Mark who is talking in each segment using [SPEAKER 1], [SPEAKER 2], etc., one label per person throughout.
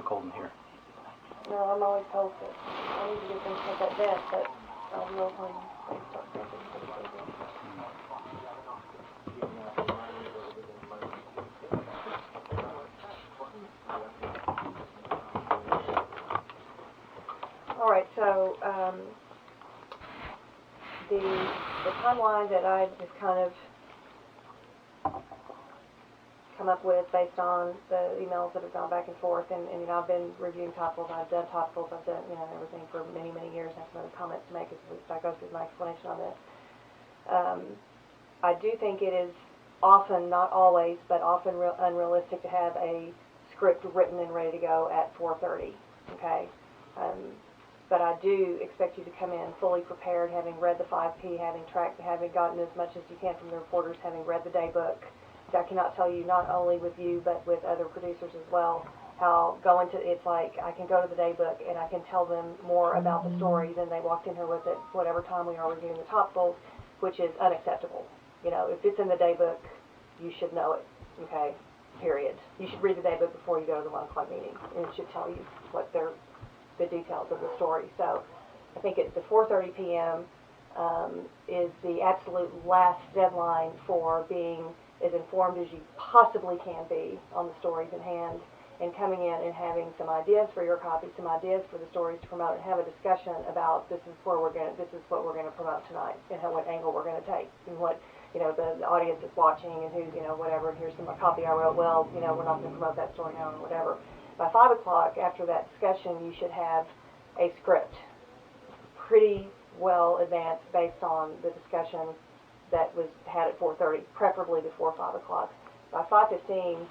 [SPEAKER 1] so cold in here.
[SPEAKER 2] No, I'm always told that I need to get them at that desk, but I don't know when they start drinking. All right, so the timeline that I just kind of come up with based on the emails that have gone back and forth, and you know, I've been reviewing topicals, I've done topicals, I've done, you know, everything for many, many years. I have some other comments to make as I go through my explanation on this. I do think it is often, not always, but often unrealistic to have a script written and ready to go at 4:30, okay? But I do expect you to come in fully prepared, having read the 5P, having gotten as much as you can from the reporters, having read the day book. I cannot tell you, not only with you, but with other producers as well, how it's like I can go to the day book and I can tell them more about the story than they walked in here with it, whatever time we are reviewing the topicals, which is unacceptable. You know, if it's in the day book, you should know it, okay, period. You should read the day book before you go to the 1 o'clock meeting, and it should tell you what the details of the story. So I think it's the 4:30 p.m. Is the absolute last deadline for being as informed as you possibly can be on the stories in hand, and coming in and having some ideas for your copy, some ideas for the stories to promote, and have a discussion about this is what we're going to promote tonight, and what angle we're going to take, and what, you know, the audience is watching, and who, you know, whatever, and here's some copy I wrote, well, you know, we're not going to promote that story now, or whatever. By 5 o'clock, after that discussion, you should have a script pretty well advanced based on the discussion that was had at 4:30, preferably before 5 o'clock. By 5:15,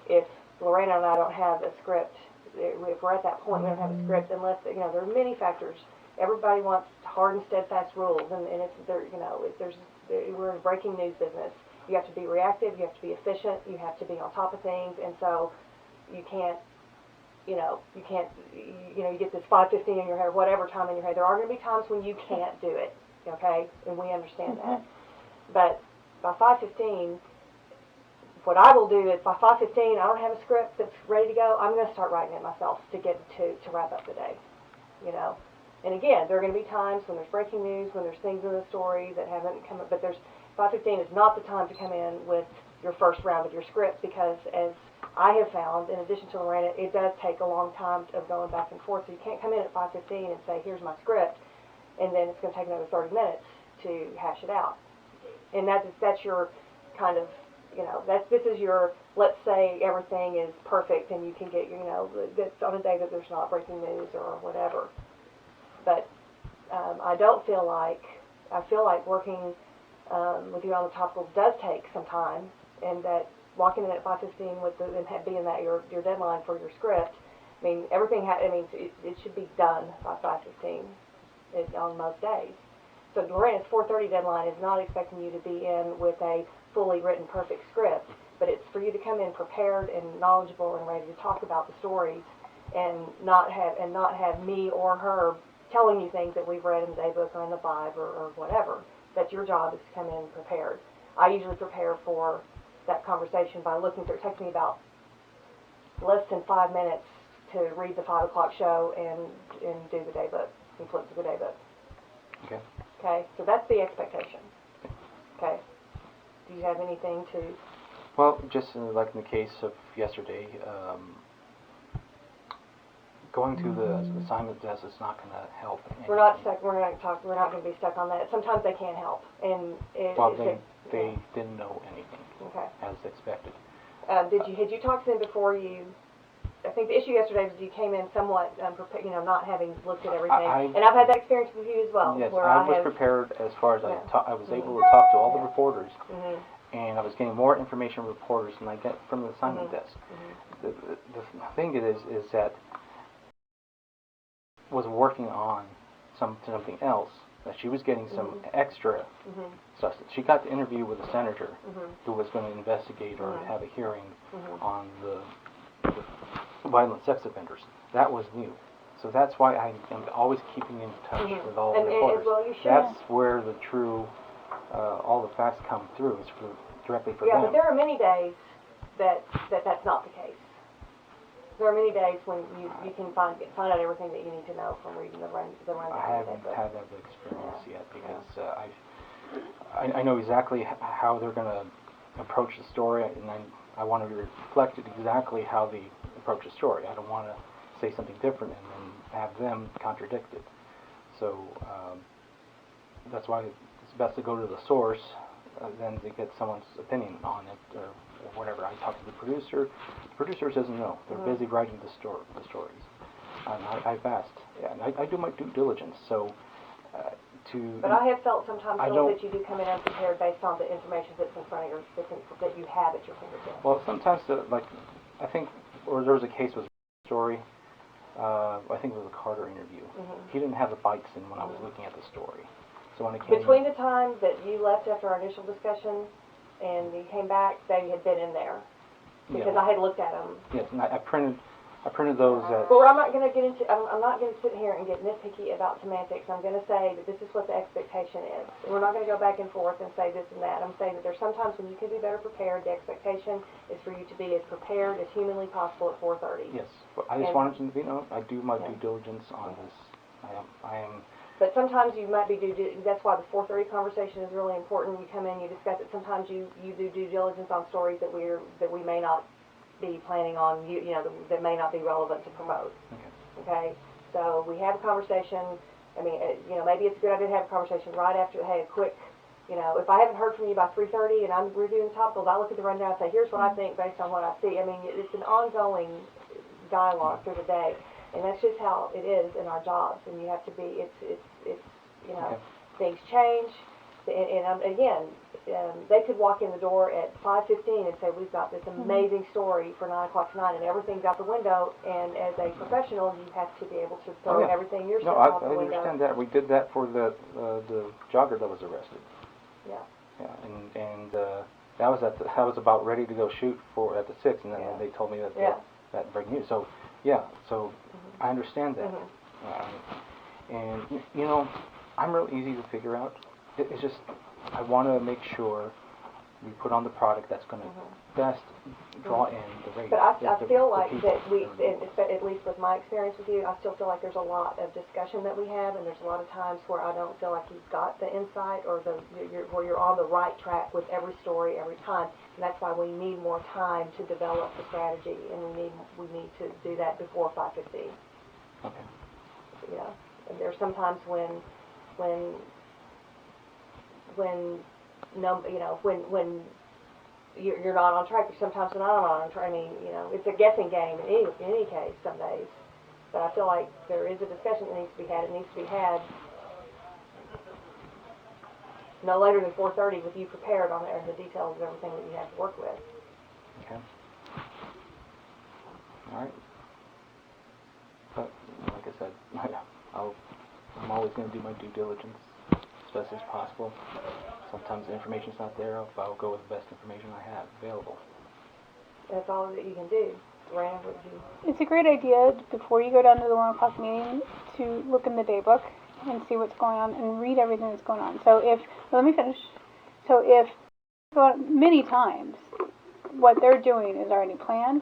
[SPEAKER 2] if Lorena and I don't have a script, if we're at that point, we don't have a script unless, you know, there are many factors. Everybody wants hard and steadfast rules, and it's, there, you know, we're in a breaking news business. You have to be reactive, you have to be efficient, you have to be on top of things, and so you can't, you get this 5:15 in your head, or whatever time in your head. There are going to be times when you can't do it, okay, and we understand that. But by 5:15, what I will do is by 5:15, I don't have a script that's ready to go. I'm going to start writing it myself to get to wrap up the day, you know. And again, there are going to be times when there's breaking news, when there's things in the story that haven't come up, but 5:15 is not the time to come in with your first round of your script, because as I have found, in addition to Lorena, it does take a long time of going back and forth. So you can't come in at 5:15 and say, here's my script, and then it's going to take another 30 minutes to hash it out. And that's your kind of, you know, this is your, let's say everything is perfect and you can get, you know, that's on a day that there's not breaking news or whatever. But I feel like working with you on the topicals does take some time, and that walking in at 5:15 and being that your deadline for your script, I mean, it should be done by 5:15 on most days. So Lorena's 4:30 deadline is not expecting you to be in with a fully written, perfect script, but it's for you to come in prepared and knowledgeable and ready to talk about the stories, and not have me or her telling you things that we've read in the daybook or in the Bible or whatever. That your job is to come in prepared. I usually prepare for that conversation by looking through. It takes me about less than 5 minutes to read the 5 o'clock show and do the daybook, and flip to the daybook.
[SPEAKER 1] Okay.
[SPEAKER 2] Okay, so that's the expectation. Okay. Do you have anything to?
[SPEAKER 1] Well, just like in the case of yesterday, going to the assignment desk is not going to help.
[SPEAKER 2] We're not stuck. We're not going to be stuck on that. Sometimes they can't help, and
[SPEAKER 1] they didn't know anything.
[SPEAKER 2] Okay.
[SPEAKER 1] As expected.
[SPEAKER 2] Had you talked to them before you? I think the issue yesterday was you came in somewhat, not having looked at everything. And I've had that experience with you as well.
[SPEAKER 1] Yes,
[SPEAKER 2] where
[SPEAKER 1] I was prepared as far as I was able to talk to all the reporters, and I was getting more information from reporters than I get from the assignment desk. The thing is that was working on something else. That she was getting some extra stuff. She got to interview with a senator who was going to investigate or have a hearing on the violent sex offenders. That was new. So that's why I am always keeping in touch with all the reporters.
[SPEAKER 2] Well, you should.
[SPEAKER 1] That's where the true, all the facts come through. It's directly for them.
[SPEAKER 2] Yeah, but there are many days that's not the case. there are many days when you can find out everything that you need to know from reading the rundown.
[SPEAKER 1] I haven't had that experience yet because I know exactly how they're going to approach the story, and I want to reflect it exactly how they approach the story. I don't want to say something different and then have them contradict it. So that's why it's best to go to the source than to get someone's opinion on it or whatever. I talk to the producer. The producer doesn't know. They're busy writing the stories. I've asked, and I do my due diligence. So
[SPEAKER 2] But I have felt sometimes that you do come in unprepared based on the information that's in front of you, that you have at your fingertips.
[SPEAKER 1] Well, sometimes, I think, or there was a case with a story. I think it was a Carter interview. He didn't have the bites in when I was looking at the story. So when it came
[SPEAKER 2] between the time that you left after our initial discussion and you came back, they had been in there because I had looked at them.
[SPEAKER 1] Yes, and I printed those.
[SPEAKER 2] Well, I'm not going to get into. I'm not going to sit here and get nitpicky about semantics. I'm going to say that this is what the expectation is. And we're not going to go back and forth and say this and that. I'm saying that there's sometimes when you can be better prepared. The expectation is for you to be as prepared as humanly possible at 4:30.
[SPEAKER 1] Yes, but I just wanted to, I do my due diligence on this. I am.
[SPEAKER 2] But sometimes you might be that's why the 4:30 conversation is really important. You come in, you discuss it. Sometimes you do due diligence on stories that we may not be planning on, that may not be relevant to promote. Okay? So we have a conversation. I mean, maybe it's a good idea to have a conversation right after, hey, a quick, if I haven't heard from you by 3:30 and I'm reviewing the topicals, I look at the rundown and say, here's what I think based on what I see. I mean, it's an ongoing dialogue through the day. And that's just how it is in our jobs. And you have to be, things change. And again, they could walk in the door at 5:15 and say, we've got this amazing story for 9 o'clock tonight, and everything's out the window. And as a professional, you have to be able to throw everything yourself out the window.
[SPEAKER 1] I understand that. We did that for the jogger that was arrested.
[SPEAKER 2] Yeah.
[SPEAKER 1] Yeah, and that was about ready to go shoot at the 6, and then they told me that breaking news. So, I understand that. And I'm real easy to figure out. It's just I want to make sure we put on the product that's going to best draw in the ratings.
[SPEAKER 2] But I feel like that at least with my experience with you, I still feel like there's a lot of discussion that we have, and there's a lot of times where I don't feel like you've got the insight or where you're on the right track with every story every time. And that's why we need more time to develop the strategy, and we need to do that before 5:15.
[SPEAKER 1] Okay.
[SPEAKER 2] Yeah, and there's sometimes when you're not on track. Sometimes when I'm not on track. I mean, it's a guessing game in any case some days. But I feel like there is a discussion that needs to be had. It needs to be had no later than 4:30 with you prepared on there and the details of everything that you have to work with.
[SPEAKER 1] Okay. All right. But like I said, I'm always going to do my due diligence as best as possible. Sometimes the information's not there. I'll go with the best information I have available.
[SPEAKER 2] That's all that you can do. Rand, what would you?
[SPEAKER 3] It's a great idea before you go down to the 1 o'clock meeting to look in the daybook and see what's going on and read everything that's going on. So let me finish. So many times what they're doing is already planned.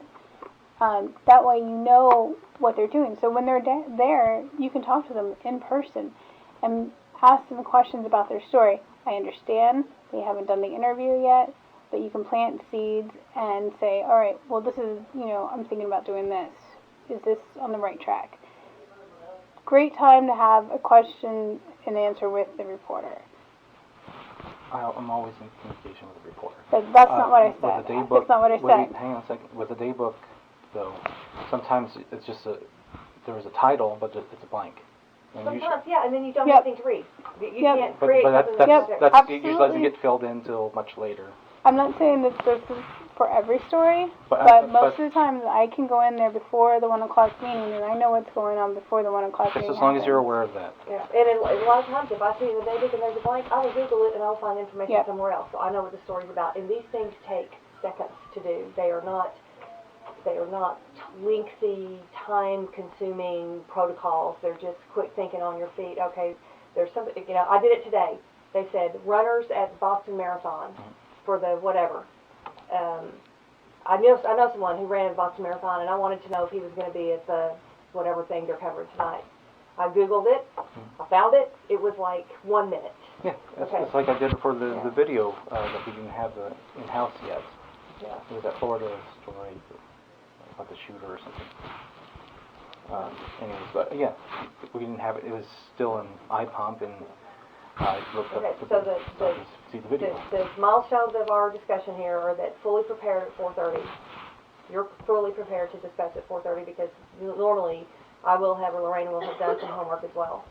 [SPEAKER 3] That way you know what they're doing. So when they're there, you can talk to them in person and ask them questions about their story. I understand they haven't done the interview yet, but you can plant seeds and say, all right, well, this is, I'm thinking about doing this. Is this on the right track? Great time to have a question and answer with the reporter.
[SPEAKER 1] I'm always in communication with the reporter.
[SPEAKER 3] But that's not what I said.
[SPEAKER 1] With the daybook,
[SPEAKER 3] that's not what I said.
[SPEAKER 1] Hang on a second. With the daybook, though, sometimes it's just there is a title, but it's a blank. And
[SPEAKER 2] sometimes, and then you don't have anything to read. You can't create something.
[SPEAKER 1] That usually doesn't get filled in until much later.
[SPEAKER 3] I'm not saying that this is for every story, but most of the time I can go in there before the 1 o'clock meeting and I know what's going on before the 1 o'clock meeting.
[SPEAKER 1] Just as long as you're aware of that.
[SPEAKER 2] Yeah, and a lot of times if I see in the daybook and there's a blank, I will Google it and I'll find information somewhere else. So I know what the story's about. And these things take seconds to do. They are not lengthy, time-consuming protocols. They're just quick thinking on your feet. Okay, there's something. I did it today. They said runners at Boston Marathon for the whatever. I know someone who ran a Boston Marathon, and I wanted to know if he was going to be at the whatever thing they're covering tonight. I Googled it. I found it. It was like 1 minute.
[SPEAKER 1] Yeah,
[SPEAKER 2] Okay.
[SPEAKER 1] it's like I did for the
[SPEAKER 2] Yeah.
[SPEAKER 1] video that we didn't have in-house yet.
[SPEAKER 2] Yeah.
[SPEAKER 1] It was that Florida story about the shooter or something. Anyways, but yeah, we didn't have it. It was still in iPump, and I looked
[SPEAKER 2] Okay,
[SPEAKER 1] up
[SPEAKER 2] so
[SPEAKER 1] to see the video.
[SPEAKER 2] the milestones of our discussion here are that fully prepared at 4:30. You're fully prepared to discuss at 4:30 because normally I will have, or Lorraine will have done some homework as well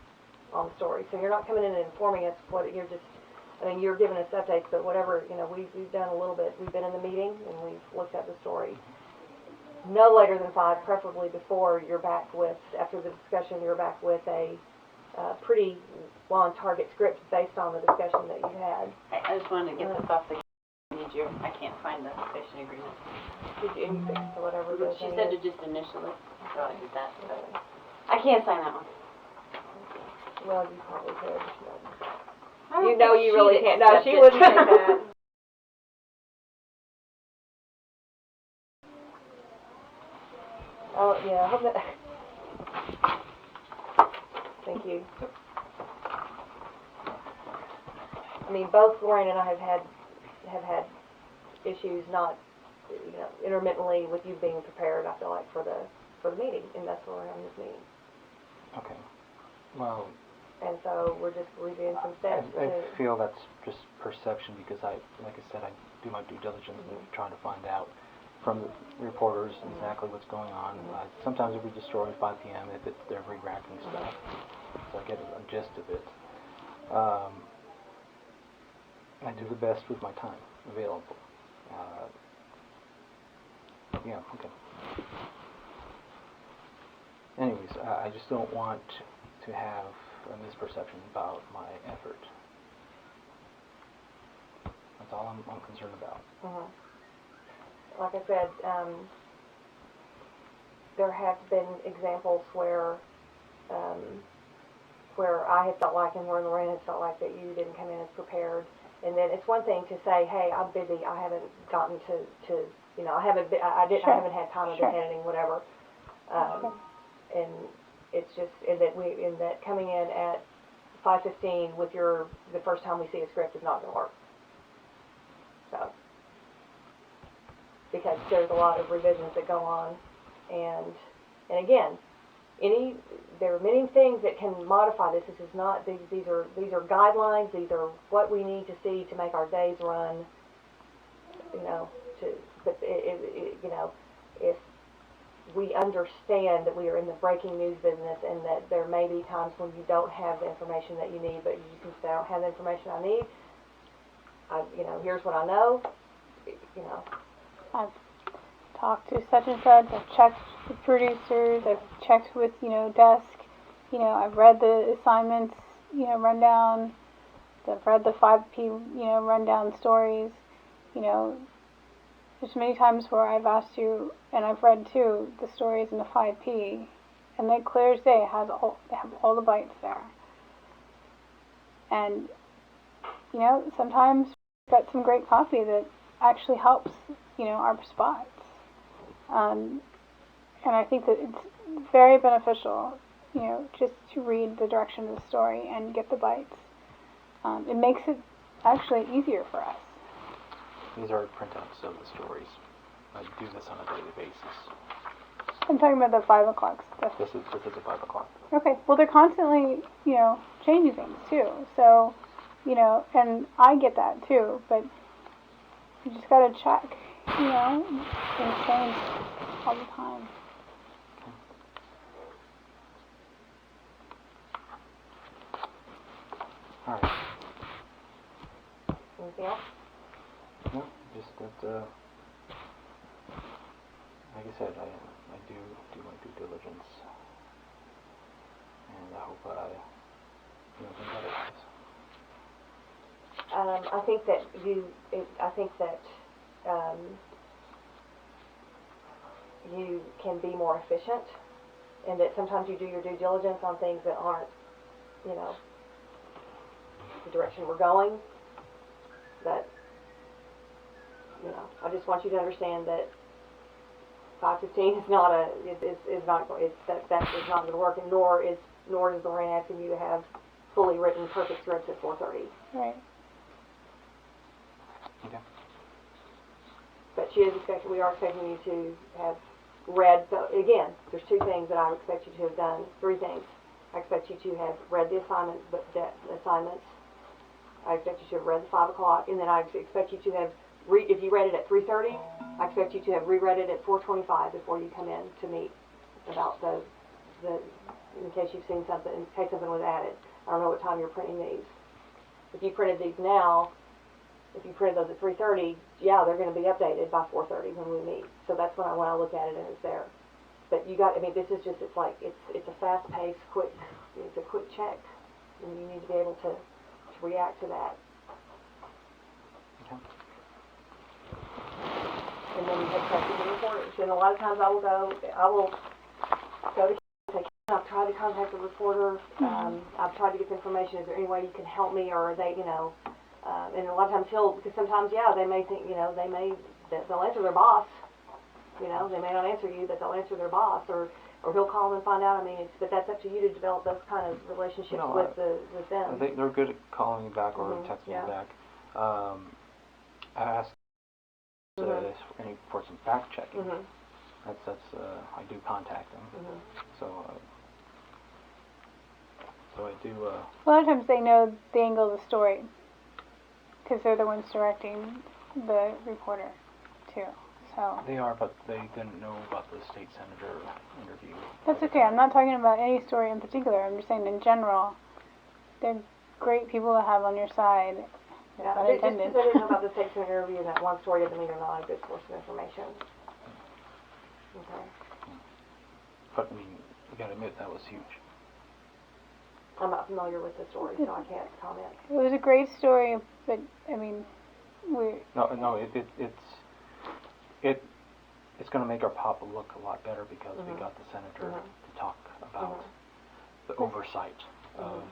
[SPEAKER 2] on the story. So you're not coming in and informing us what you're just, I mean, you're giving us updates, but whatever, you know, we've done a little bit. We've been in the meeting and we've looked at the story. No later than 5, preferably before you're back with, after the discussion, you're back with a pretty on-target script based on the discussion that you had.
[SPEAKER 4] I just wanted to get this off the I can't find the fishing agreement.
[SPEAKER 2] Did you fix to whatever the
[SPEAKER 4] She
[SPEAKER 2] thing
[SPEAKER 4] said
[SPEAKER 2] is?
[SPEAKER 4] to just initial it, so I did that. I can't sign that one.
[SPEAKER 2] Well, you probably could.
[SPEAKER 4] I don't
[SPEAKER 2] You know
[SPEAKER 4] think
[SPEAKER 2] you really
[SPEAKER 4] she'd
[SPEAKER 2] can't. No,
[SPEAKER 4] accept
[SPEAKER 2] she
[SPEAKER 4] it.
[SPEAKER 2] wouldn't take that. Oh, yeah, I hope that... Thank you. I mean, both Lorraine and I have had issues, not, you know, intermittently with you being prepared, I feel like, for the meeting, and that's why we're having this meeting.
[SPEAKER 1] Okay. Well,
[SPEAKER 2] And so we're just reviewing some steps
[SPEAKER 1] I feel that's just perception because like I said, I do my due diligence and trying to find out from the reporters exactly what's going on. Sometimes it would be destroyed 5 p.m. if they're re-racking stuff, so I get a gist of it. I do the best with my time available. Yeah, okay. Anyways, I just don't want to have a misperception about my effort. That's all I'm concerned about.
[SPEAKER 2] Like I said, there have been examples where I have felt like, and where Lorraine has felt like, that you didn't come in as prepared. And then it's one thing to say, hey, I'm busy, I haven't gotten to you know, I haven't had time of editing, whatever. And it's just, in that coming in at 5:15 with the first time we see a script is not going to work. So, because there's a lot of revisions that go on, and again, there are many things that can modify this. This is not, these are guidelines. These are what we need to see to make our days run. You know, but you know, if we understand that we are in the breaking news business and that there may be times when you don't have the information that you need, but you can say, I don't have the information I need. You know, here's what I know. You know.
[SPEAKER 3] I've talked to such and such, I've checked with producers, I've checked with, you know, desk, you know, I've read the assignments, you know, rundown, I've read the 5P, you know, rundown stories, you know, there's many times where I've asked you, and I've read too, the stories in the 5P, and they clear as day, they have all the bites there. And, you know, sometimes we've got some great copy that actually helps, you know, our spots. And I think that it's very beneficial, you know, just to read the direction of the story and get the bites. It makes it actually easier for us.
[SPEAKER 1] These are printouts of the stories. I do this on a daily basis.
[SPEAKER 3] I'm talking about the 5 o'clock stuff.
[SPEAKER 1] This is at 5 o'clock.
[SPEAKER 3] Okay, well, they're constantly, you know, changing things too. So, you know, and I get that too, but you just gotta check, you know, things change all the time.
[SPEAKER 1] All right.
[SPEAKER 2] Anything else?
[SPEAKER 1] No, just that, like I said, I do my due diligence, and I hope I know better.
[SPEAKER 2] I think that you can be more efficient, and that sometimes you do your due diligence on things that aren't, you know, the direction we're going. But, you know, I just want you to understand that 5:15 is not a, is not, that is not gonna work, and nor does Lorraine asking you to have fully written perfect scripts at 4:30.
[SPEAKER 3] Right.
[SPEAKER 1] Okay.
[SPEAKER 2] But we are expecting you to have read, so again, there's two things that I expect you to have done, three things. I expect you to have read the assignments. I expect you to have read the 5 o'clock, and then I expect you to have, if you read it at 3:30, I expect you to have reread it at 4:25 before you come in to meet about the, in case you've seen something, in case something was added. I don't know what time you're printing these. If you printed these now, if you printed those at 3:30, yeah, they're going to be updated by 4:30 when we meet. So that's when I look at it and it's there. But you got, I mean, this is just, it's a fast-paced, it's a quick check, and you need to be able to react to that.
[SPEAKER 1] Okay.
[SPEAKER 2] And then you have corrected the reporters. And a lot of times I will go to and say, I've tried to contact the reporter. I've tried to get the information. Is there any way you can help me? Or are they, and a lot of times because sometimes, yeah, they may think, they'll answer their boss. They may not answer you, but they'll answer their boss, or he'll call them and find out. I mean, but that's up to you to develop those kind of relationships with them.
[SPEAKER 1] They're good at calling me back or texting me back. I asked for some fact checking. That's I do contact them. So I do.
[SPEAKER 3] A lot of times they know the angle of the story because they're the ones directing the reporter too. So
[SPEAKER 1] They are, but they didn't know about the state senator interview.
[SPEAKER 3] that's okay. I'm not talking about any story in particular. I'm just saying in general, they're great people to have on your side.
[SPEAKER 2] Yeah,
[SPEAKER 3] Pun
[SPEAKER 2] just
[SPEAKER 3] intended.
[SPEAKER 2] because I didn't know about the state senator interview and that one story doesn't mean they're not a good source of information. Okay.
[SPEAKER 1] But I mean, you gotta admit that was huge.
[SPEAKER 2] I'm not familiar with the story, so I can't comment.
[SPEAKER 3] It was a great story, but I mean,
[SPEAKER 1] No, it's going to make our pop look a lot better because we got the senator to talk about the oversight of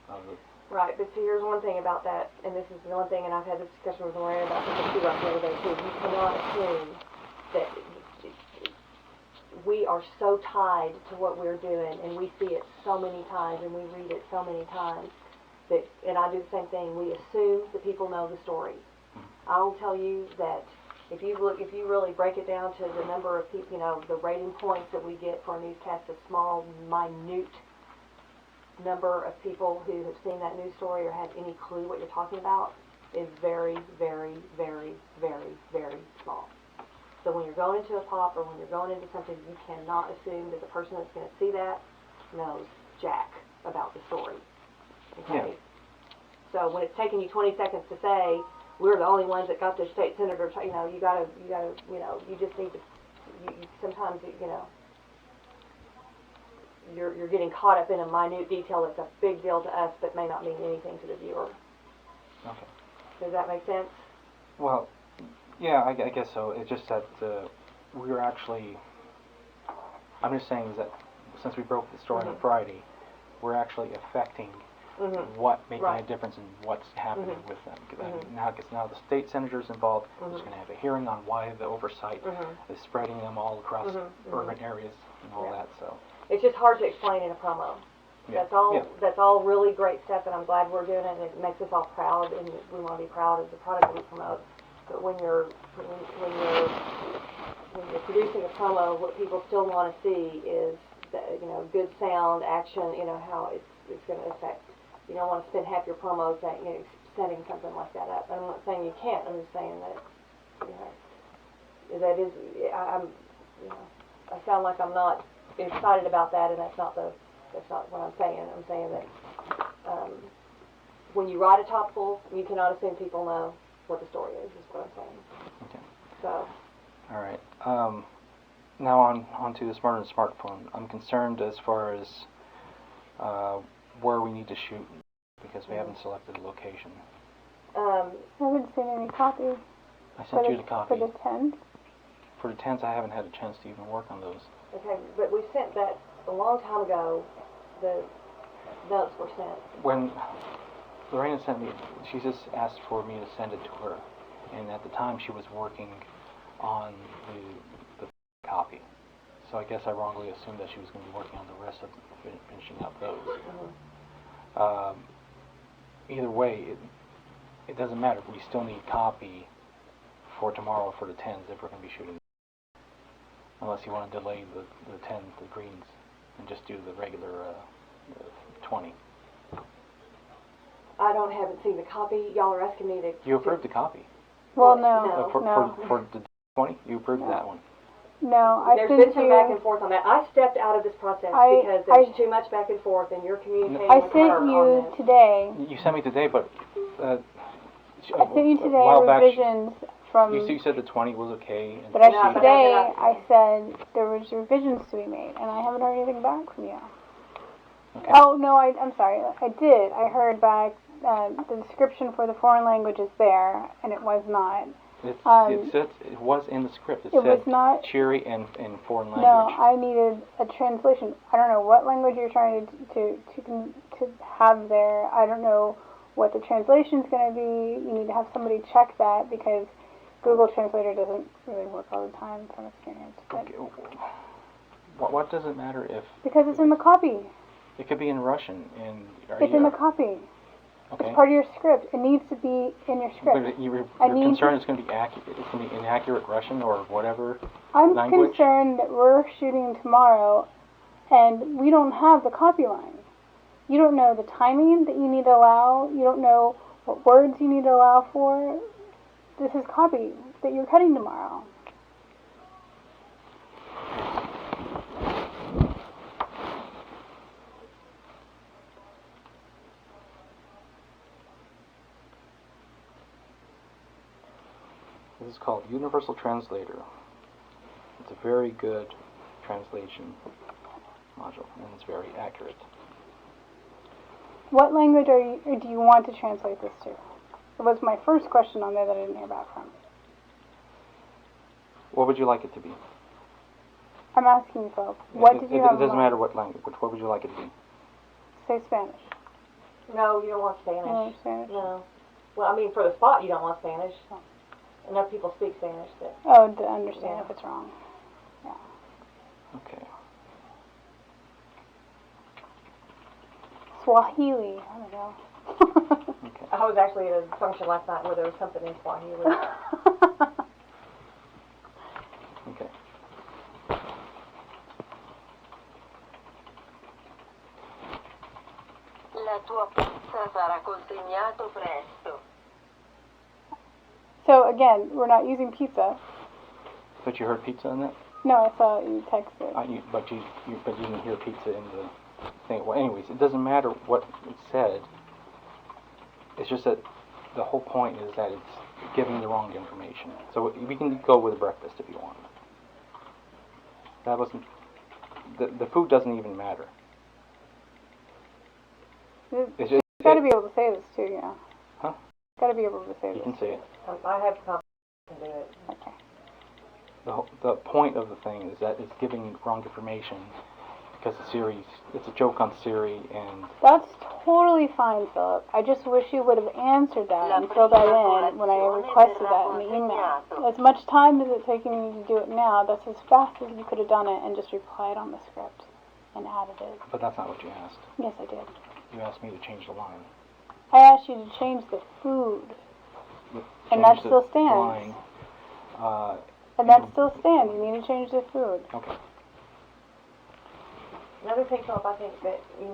[SPEAKER 1] the. Right,
[SPEAKER 2] but see, here's one thing about that, and this is the one thing, and I've had this discussion with Lorraine about this too the other day too. You cannot assume that we are so tied to what we're doing, and we see it so many times, and we read it so many times, that, and I do the same thing, we assume that people know the story. I will tell you that if you really break it down to the number of people, the rating points that we get for a newscast, a small, minute number of people who have seen that news story or have any clue what you're talking about is very, very, very, very, very small. So when you're going into a pop or when you're going into something, you cannot assume that the person that's going to see that knows jack about the story. Okay?
[SPEAKER 1] Yeah.
[SPEAKER 2] So when it's taking you 20 seconds to say, we're the only ones that got this state senator, you gotta, you just need to, sometimes, you're getting caught up in a minute detail that's a big deal to us, but may not mean anything to the viewer.
[SPEAKER 1] Okay.
[SPEAKER 2] Does that make sense?
[SPEAKER 1] Well, yeah, I guess so. It's just that we're actually. I'm just saying is that since we broke the story on Friday, we're actually affecting making a difference in what's happening with them. Because now the state senator's involved. Who's going to have a hearing on why the oversight is spreading them all across urban areas and all that. So
[SPEAKER 2] it's just hard to explain in a promo.
[SPEAKER 1] Yeah.
[SPEAKER 2] That's all really great stuff, and I'm glad we're doing it, and it makes us all proud, and we want to be proud of the product that we promote. But when you're producing a promo, what people still want to see is good sound, action, how it's going to affect. You don't want to spend half your promo setting something like that up. I'm not saying you can't. I'm just saying that that is. I sound like I'm not excited about that, and that's not what I'm saying. I'm saying that when you write a topical, you cannot assume people know what the story is what I'm saying.
[SPEAKER 1] okay.
[SPEAKER 2] So.
[SPEAKER 1] All right. Now on to the Smarter and Smartphone. I'm concerned as far as where we need to shoot because we haven't selected a location.
[SPEAKER 3] I haven't seen any copy.
[SPEAKER 1] I sent you the copy.
[SPEAKER 3] For the 10s?
[SPEAKER 1] For the 10s, I haven't had a chance to even work on those.
[SPEAKER 2] Okay, but we sent that a long time ago. The notes were sent.
[SPEAKER 1] When Lorena sent me, she just asked for me to send it to her. And at the time, she was working on the copy. So I guess I wrongly assumed that she was going to be working on the rest of finishing up those. Either way, it doesn't matter. We still need copy for tomorrow for the 10s if we're going to be shooting. Unless you want to delay the 10, the greens, and just do the regular 20.
[SPEAKER 2] I haven't seen the copy. Y'all are asking me to...
[SPEAKER 1] You approved the copy.
[SPEAKER 3] Well,
[SPEAKER 2] No.
[SPEAKER 1] For the 20, you approved that one.
[SPEAKER 3] No, I
[SPEAKER 2] There's
[SPEAKER 3] sent
[SPEAKER 2] been some back
[SPEAKER 3] you,
[SPEAKER 2] and forth on that. I stepped out of this process
[SPEAKER 3] I-
[SPEAKER 2] because there's too much back and forth, and you're communicating
[SPEAKER 3] I
[SPEAKER 2] with her
[SPEAKER 3] sent you
[SPEAKER 2] on this.
[SPEAKER 3] today,
[SPEAKER 1] You sent me today, but
[SPEAKER 3] I sent you
[SPEAKER 1] a
[SPEAKER 3] today
[SPEAKER 1] while back,
[SPEAKER 3] revisions from,
[SPEAKER 1] you said the 20 was okay. And
[SPEAKER 3] but I,
[SPEAKER 2] No, but
[SPEAKER 3] today
[SPEAKER 2] I-
[SPEAKER 3] I said there was revisions to be made, and I haven't heard anything back from you.
[SPEAKER 1] Okay.
[SPEAKER 3] Oh, no, I'm sorry, I did. I heard back, the description for the foreign language is there, and it was not.
[SPEAKER 1] It was in the script. It
[SPEAKER 3] It was
[SPEAKER 1] said
[SPEAKER 3] not,
[SPEAKER 1] cheery and foreign language.
[SPEAKER 3] no, I needed a translation. I don't know what language you're trying to have there. I don't know what the translation's going to be. You need to have somebody check that because Google Translator doesn't really work all the time from experience. But
[SPEAKER 1] Okay. What does it matter if
[SPEAKER 3] because it's in the copy.
[SPEAKER 1] it could be in Russian? And
[SPEAKER 3] It's in the copy.
[SPEAKER 1] okay.
[SPEAKER 3] It's part of your script. It needs to be in your script.
[SPEAKER 1] But you're
[SPEAKER 3] I need
[SPEAKER 1] concerned it's going to be accurate. It's going to be inaccurate Russian or whatever.
[SPEAKER 3] I'm
[SPEAKER 1] language?
[SPEAKER 3] concerned that we're shooting tomorrow and we don't have the copy line. You don't know the timing that you need to allow. You don't know what words you need to allow for. This is copy that you're cutting tomorrow.
[SPEAKER 1] This is called Universal Translator. It's a very good translation module, and it's very accurate.
[SPEAKER 3] What language do you want to translate this to? It was my first question on there that I didn't hear back from.
[SPEAKER 1] What would you like it to be?
[SPEAKER 3] I'm asking you, folks. What did you have
[SPEAKER 1] It
[SPEAKER 3] in
[SPEAKER 1] doesn't
[SPEAKER 3] mind?
[SPEAKER 1] matter what language. What would you like it to be?
[SPEAKER 3] Say Spanish.
[SPEAKER 2] No, you don't want Spanish.
[SPEAKER 3] No, Spanish.
[SPEAKER 2] No. Well, I mean, for the spot, you don't want Spanish. Enough people speak Spanish that...
[SPEAKER 3] Oh, to understand
[SPEAKER 2] Yeah.
[SPEAKER 3] if it's wrong.
[SPEAKER 1] Okay.
[SPEAKER 3] Swahili. I don't know.
[SPEAKER 1] Okay.
[SPEAKER 2] I was actually at a function last night where there was something in Swahili.
[SPEAKER 1] Okay.
[SPEAKER 5] La tua pizza sarà consegnato presto.
[SPEAKER 3] So again, we're not using pizza.
[SPEAKER 1] But you heard pizza in that?
[SPEAKER 3] No, I saw you texted.
[SPEAKER 1] But you didn't hear pizza in the thing. Well, anyways, it doesn't matter what it said. It's just that the whole point is that it's giving the wrong information. So we can go with breakfast if you want. That wasn't... The food doesn't even matter. It's just,
[SPEAKER 3] You gotta be able to say this too, you know.
[SPEAKER 1] Huh?
[SPEAKER 3] Gotta be able to say
[SPEAKER 1] You
[SPEAKER 3] this.
[SPEAKER 1] can say it.
[SPEAKER 2] I have confidence to do it.
[SPEAKER 3] Okay.
[SPEAKER 1] The point of the thing is that it's giving wrong information because it's a joke on Siri, and
[SPEAKER 3] That's totally fine, Philip. I just wish you would have answered that and filled that in when I requested that in the email. As much time as it's taking you to do it now, that's as fast as you could have done it and just replied on the script and added it.
[SPEAKER 1] but that's not what you asked.
[SPEAKER 3] Yes, I did.
[SPEAKER 1] You asked me to change the line.
[SPEAKER 3] I asked you to change the food, and that
[SPEAKER 1] Change the
[SPEAKER 3] still stands.
[SPEAKER 1] line.
[SPEAKER 3] And that still stands. You need to change the food.
[SPEAKER 1] Okay.
[SPEAKER 2] Another thing, Philip, I think that you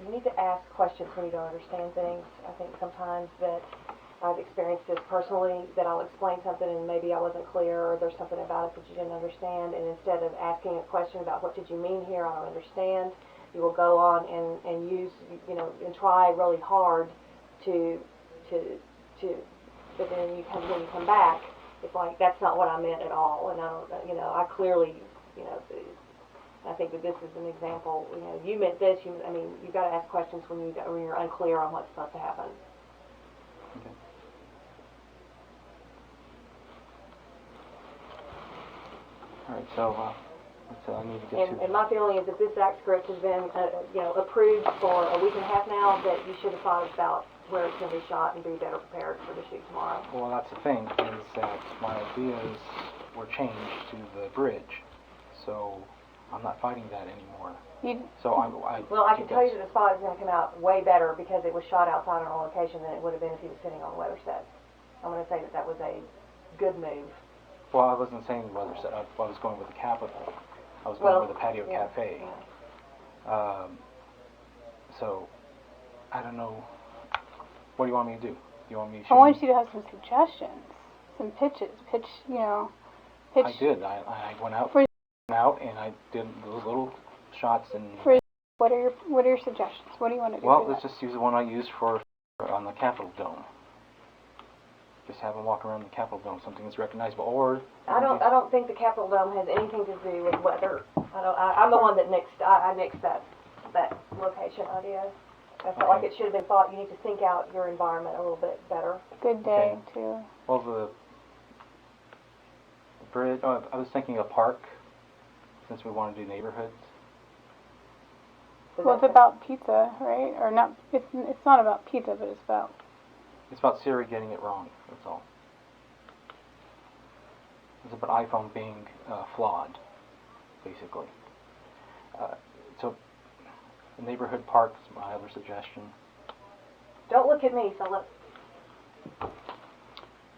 [SPEAKER 2] need to ask questions when you don't understand things. I think sometimes that I've experienced this personally, that I'll explain something and maybe I wasn't clear or there's something about it that you didn't understand, and instead of asking a question about what did you mean here, I don't understand, you will go on and use, and try really hard to but then when you come back, it's like, that's not what I meant at all, and I clearly, I think that this is an example. You meant this. You've got to ask questions when you're unclear on what's supposed to happen.
[SPEAKER 1] Okay. All right. So I need to get
[SPEAKER 2] And my feeling is that this act script has been, approved for a week and a half now. That you should have thought about where it's going to be shot and be better prepared for the shoot tomorrow.
[SPEAKER 1] Well, that's the thing, is that my idea is were changed to the bridge. So I'm not fighting that anymore.
[SPEAKER 3] You,
[SPEAKER 1] So I
[SPEAKER 2] Well, I can
[SPEAKER 1] think
[SPEAKER 2] tell you
[SPEAKER 1] that's-
[SPEAKER 2] that the spot is gonna come out way better because it was shot outside on a location than it would have been if he was sitting on the weather set. I'm gonna say that that was a good move.
[SPEAKER 1] Well, I wasn't saying weather set. I was going with the Capitol. I was going
[SPEAKER 2] Well,
[SPEAKER 1] with the patio
[SPEAKER 2] yeah,
[SPEAKER 1] cafe.
[SPEAKER 2] yeah.
[SPEAKER 1] So I don't know. What do you want me to do? You want me to?
[SPEAKER 3] I want you to have some suggestions, some pitches, pitch.
[SPEAKER 1] I did. I went out and I did those little shots and.
[SPEAKER 3] For- What are your suggestions? What do you want to do?
[SPEAKER 1] Well,
[SPEAKER 3] for
[SPEAKER 1] let's
[SPEAKER 3] that?
[SPEAKER 1] just use the one I used for on the Capitol Dome. Just have them walk around the Capitol Dome, something that's recognizable. Or
[SPEAKER 2] I don't think the Capitol Dome has anything to do with weather. I'm the one that nixed that location idea. I felt like it should have been thought. You need to think out your environment a little bit better.
[SPEAKER 3] Good day too.
[SPEAKER 1] Well, the bridge. Oh, I was thinking a park, since we want to do neighborhoods.
[SPEAKER 3] Well, it's about pizza, right? Or not? It's not about pizza, but it's about.
[SPEAKER 1] It's about Siri getting it wrong. That's all. It's about iPhone being flawed, basically. So, the neighborhood park is my other suggestion.
[SPEAKER 2] Don't look at me. So let's.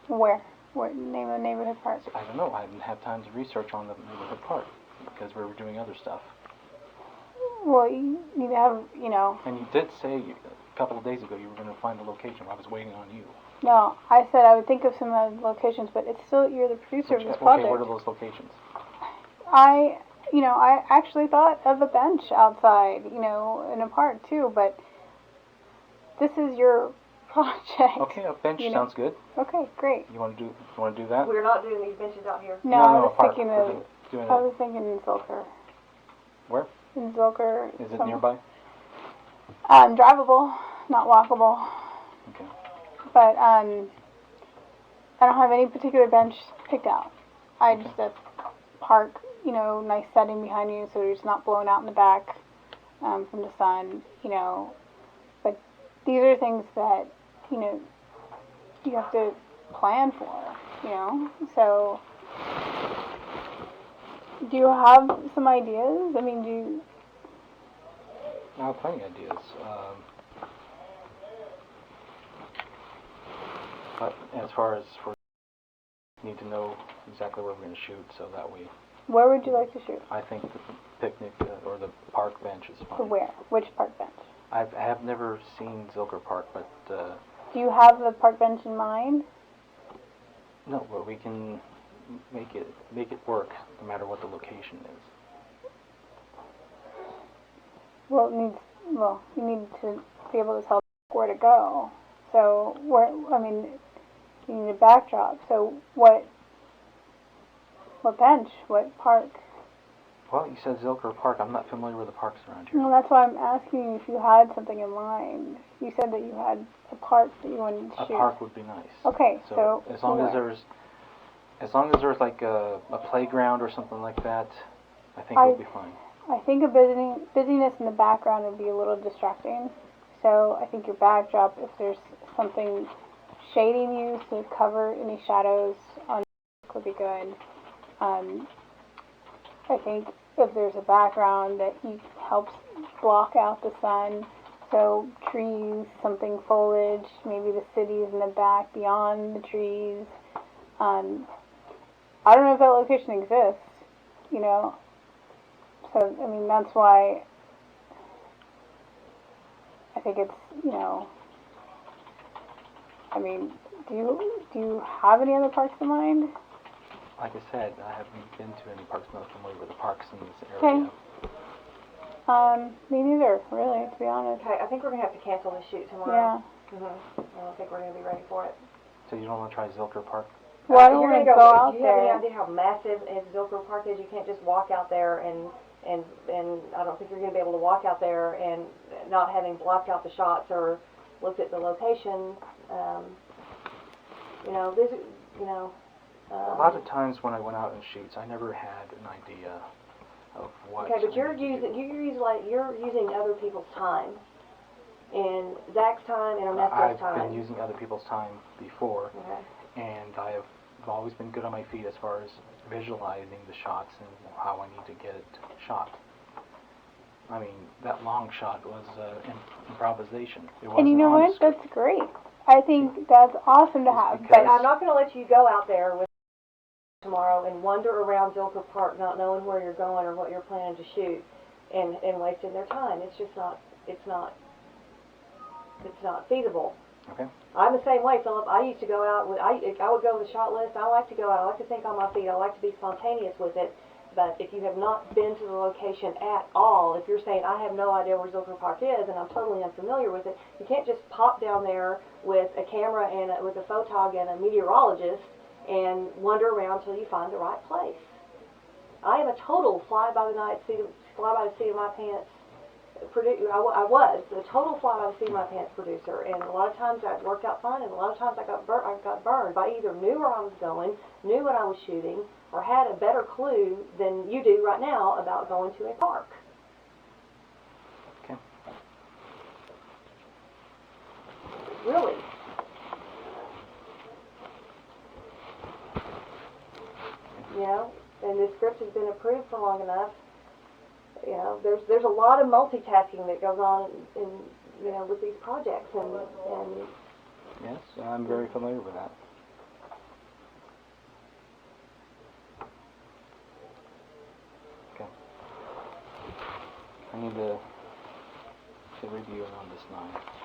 [SPEAKER 3] Where? What name of the neighborhood park?
[SPEAKER 1] I don't know. I didn't have time to research on the neighborhood park because we were doing other stuff.
[SPEAKER 3] Well, you need to have,
[SPEAKER 1] And you did say a couple of days ago you were going to find a location. I was waiting on you.
[SPEAKER 3] No, I said I would think of some locations, but it's still, you're the producer of this project.
[SPEAKER 1] Okay, what are those locations?
[SPEAKER 3] I actually thought of a bench outside, in a park too, but this is your project.
[SPEAKER 1] Okay, a bench sounds good.
[SPEAKER 3] Okay, great.
[SPEAKER 1] You want to do that?
[SPEAKER 2] We're not doing these benches out here.
[SPEAKER 3] No, I
[SPEAKER 1] a
[SPEAKER 3] was
[SPEAKER 1] park.
[SPEAKER 3] thinking
[SPEAKER 1] We're
[SPEAKER 3] of,
[SPEAKER 1] doing
[SPEAKER 3] I was thinking in Zilker.
[SPEAKER 1] Where?
[SPEAKER 3] In Zilker.
[SPEAKER 1] Is it nearby?
[SPEAKER 3] Drivable, not walkable.
[SPEAKER 1] Okay.
[SPEAKER 3] But I don't have any particular bench picked out. I just a park, nice setting behind you, so it's not blowing out in the back from the sun, But these are things that you have to plan for, So, do you have some ideas? I mean,
[SPEAKER 1] I have plenty of ideas. But as far as need to know exactly where we're going to shoot, so that we.
[SPEAKER 3] Where would you like to shoot?
[SPEAKER 1] I think the picnic or the park bench is fine.
[SPEAKER 3] Where? Which park bench?
[SPEAKER 1] I have never seen Zilker Park, but
[SPEAKER 3] Do you have the park bench in mind?
[SPEAKER 1] no, but we can make it work no matter what the location is.
[SPEAKER 3] Well, you need to be able to tell where to go. So, you need a backdrop. So, what bench? What park?
[SPEAKER 1] Well, you said Zilker Park. I'm not familiar with the parks around here.
[SPEAKER 3] Well, that's why I'm asking you if you had something in mind. You said that you had a park that you wanted to
[SPEAKER 1] A
[SPEAKER 3] shoot.
[SPEAKER 1] park would be nice.
[SPEAKER 3] Okay,
[SPEAKER 1] So as long as
[SPEAKER 3] where?
[SPEAKER 1] there's like a playground or something like that, I think we'll be fine.
[SPEAKER 3] I think a busyness in the background would be a little distracting. So I think your backdrop, if there's something shading you to cover any shadows on would be good. I think if there's a background that helps block out the sun, so trees, something foliage, maybe the cities in the back beyond the trees. I don't know if that location exists, So, that's why I think it's, do you have any other parks in mind?
[SPEAKER 1] Like I said, I haven't been to any parks. Not familiar with the parks in this
[SPEAKER 3] Okay.
[SPEAKER 1] area.
[SPEAKER 3] Me neither, really, to be honest.
[SPEAKER 2] Okay, I think we're gonna have to cancel this shoot tomorrow.
[SPEAKER 3] Yeah.
[SPEAKER 2] I don't think we're gonna be ready for it.
[SPEAKER 1] So you don't want to try Zilker Park?
[SPEAKER 3] Well, I don't
[SPEAKER 2] You're
[SPEAKER 3] want to
[SPEAKER 2] gonna
[SPEAKER 3] go out
[SPEAKER 2] Do you have any
[SPEAKER 3] there.
[SPEAKER 2] idea how massive Zilker Park is? You can't just walk out there and I don't think you're gonna be able to walk out there and not having blocked out the shots or looked at the location.
[SPEAKER 1] A lot of times when I went out in shoots, I never had an idea of what.
[SPEAKER 2] Okay, but you're
[SPEAKER 1] I need to do.
[SPEAKER 2] you're using other people's time, and Zach's time and Ernesto's
[SPEAKER 1] I've
[SPEAKER 2] time.
[SPEAKER 1] been using other people's time before,
[SPEAKER 2] Okay.
[SPEAKER 1] and I have I've always been good on my feet as far as visualizing the shots and how I need to get it shot. I mean, that long shot was improvisation. It wasn't
[SPEAKER 3] And you know
[SPEAKER 1] on
[SPEAKER 3] what?
[SPEAKER 1] the script.
[SPEAKER 3] That's great. I think that's awesome to have.
[SPEAKER 1] Because-
[SPEAKER 2] But I'm not going to let you go out there with tomorrow and wander around Zilker Park not knowing where you're going or what you're planning to shoot and wasting their time. It's just not, it's not feasible.
[SPEAKER 1] Okay.
[SPEAKER 2] I'm the same way, Philip. I used to go out with, I would go with a shot list. I like to go out. I like to think on my feet. I like to be spontaneous with it. But if you have not been to the location at all, if you're saying, I have no idea where Zilker Park is and I'm totally unfamiliar with it, you can't just pop down there with a camera and with a photog and a meteorologist and wander around till you find the right place. I am a total fly by the seat of my pants I was a total fly by the seat of my pants producer, and a lot of times that worked out fine, and a lot of times I got burned. I either knew where I was going, knew what I was shooting, or had a better clue than you do right now about going to a park.
[SPEAKER 1] Okay.
[SPEAKER 2] Really. You know, and this script has been approved for long enough. You know, there's a lot of multitasking that goes on in you know, with these projects, and
[SPEAKER 1] Yes, I'm very familiar with that. Okay. I need to review it on this 9.